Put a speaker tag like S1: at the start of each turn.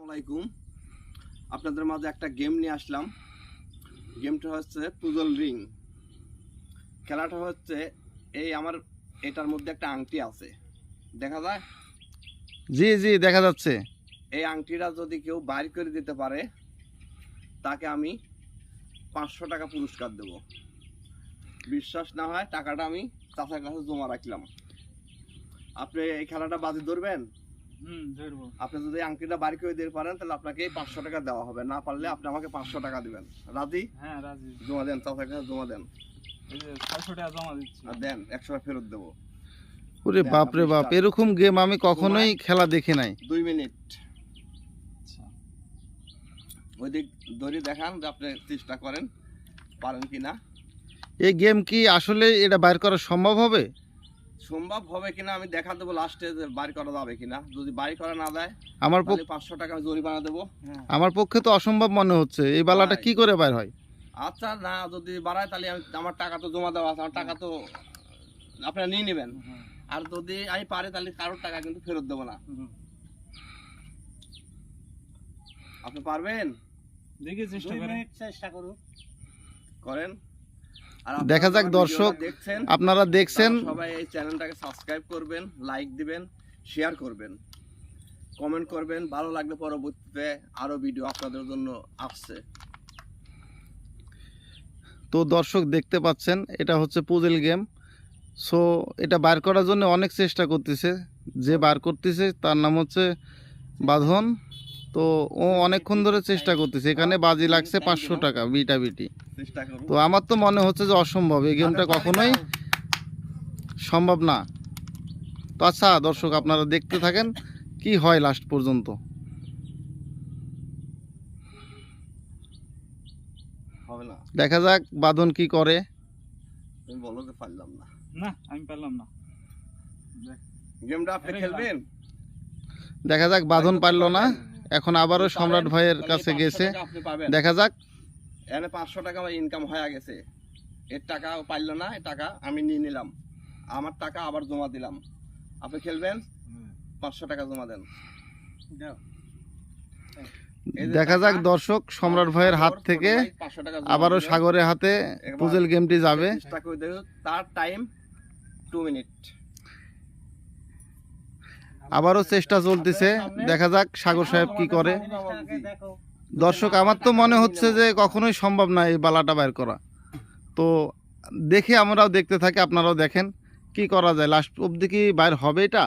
S1: আসসালামাইকুম। আপনাদের মাঝে একটা গেম নিয়ে আসলাম। গেমটা হচ্ছে পুজল রিং। খেলাটা হচ্ছে এই আমার এটার মধ্যে একটা আংটি আছে, দেখা যায়?
S2: জি জি দেখা যাচ্ছে।
S1: এই আংটিটা যদি কেউ বাইর করে দিতে পারে তাকে আমি 500 টাকা পুরস্কার দেব। বিশ্বাস না হয় টাকাটা আমি চাচার কাছে জমা রাখলাম। আপনি এই খেলাটা বাজি ধরবেন?
S3: ধরবো।
S1: আপনি যদি আংটিটা বাড়ি করে দিতে পারেন তাহলে আপনাকে 500 টাকা দেওয়া হবে, না পারলে আপনি আমাকে 500 টাকা দিবেন। রাজি?
S3: হ্যাঁ রাজি।
S1: জমা দেন, চাচার কাছে জমা দেন।
S3: এই যে 600 টাকা জমা দিচ্ছি।
S1: আর দেন 100 টাকা ফেরত দেবো।
S2: ওরে বাপ রে বাপ, এরকম গেম আমি কখনোই খেলা দেখি নাই।
S1: 2 মিনিট
S3: আচ্ছা।
S1: ওই দিক ধরে দেখান যে আপনি চেষ্টা করেন পারেন কিনা।
S2: এই গেম কি আসলে এটা বাইর করা সম্ভব হবে?
S1: সম্ভব হবে কিনা আমি দেখা দেবো লাস্টে, যে বাড়ি করা যাবে কিনা। যদি বাড়ি করা না যায়
S2: আমার
S1: তাহলে 500 টাকা আমি জরিমানা দেবো।
S2: আমার পক্ষে তো অসম্ভব মনে হচ্ছে। এই বালাটা কি করে বাইর হয়?
S1: আচ্ছা, না যদি বাড়ায় তাহলে আমার টাকা তো জমা দেওয়া আছে, আমার টাকা তো আপনারা নিয়ে নেবেন। আর যদি আমি পারি তাহলে কারোর টাকা কিন্তু ফেরত দেবো না। আপনি পারবেন?
S3: দেখি চেষ্টা করেন।
S1: করেন। আর
S2: দেখা যাক
S1: আপনারা
S2: দর্শক,
S1: ভিডিওটা দেখছেন,
S2: আপনারা দেখছেন,
S1: তারা সবাই এই চ্যানেলটাকে সাবস্ক্রাইব করবেন, লাইক দিবেন, শেয়ার করবেন, কমেন্ট করবেন। ভালো লাগলে পরবর্তীতে আরো ভিডিও আপনাদের জন্য আসছে।
S2: তো দর্শক দেখতে পাচ্ছেন এটা হচ্ছে পুজল গেম। সো এটা বার করার জন্য অনেক চেষ্টা করতেছে। যে বার করতেছে তার নাম হচ্ছে বাঁধন। তো ও অনেকক্ষণ ধরে চেষ্টা করতেছে। এখানে বাজি লাগছে 500 টাকা বিটা বিটি।
S1: চেষ্টা করুন।
S2: তো আমার তো মনে হচ্ছে যে অসম্ভব, এই গেমটা কখনোই সম্ভব না। তো আচ্ছা দর্শক, আপনারা দেখতে থাকেন কি হয় লাস্ট পর্যন্ত।
S1: হবে না,
S2: দেখা যাক বাঁধন কি করে।
S1: আমি বলো যে পারলাম না।
S3: না আমি পারলাম না।
S1: গেমটা আপনি খেলবেন?
S2: দেখা যাক বাঁধন পারলো না। এখন আবারও সম্রাট ভাইয়ের
S1: তাহলে
S2: কাছে
S1: 500
S2: গেছে।
S1: টাকা আপনি পাবেন।
S2: দেখা যাক।
S1: এখানে 500 টাকা আমার ইনকাম হয়ে গেছে। এর টাকা পাইলো না, এর টাকা আমি নিয়ে নিলাম, আমার টাকা আবার জমা দিলাম। আপনি খেলবেন? 500 টাকা জমা দেন। এই যে
S2: দেখা যাক
S1: টাকা,
S2: দর্শক, সম্রাট ভাইয়ের হাত
S1: সাগর,
S2: থেকে
S1: ছোট ভাই 500 টাকা জমা
S2: আবারও
S1: দিল।
S2: সাগরের হাতে
S1: এবার
S2: পুজল গেমটি যাবে।
S1: চেষ্টা করে দেখো, তার টাইম 2 মিনিট।
S2: আবারও চেষ্টা চলতেছে। দেখা যাক সাগর সাহেব কি করে। দর্শক আমার তো মনে হচ্ছে যে কখনোই সম্ভব না এই বালাটা বের করা। তো দেখে আমরাও দেখতে থাকি, আপনারাও দেখেন কি করা যায়। লাস্ট অবধি কি বাইর হবে এটা?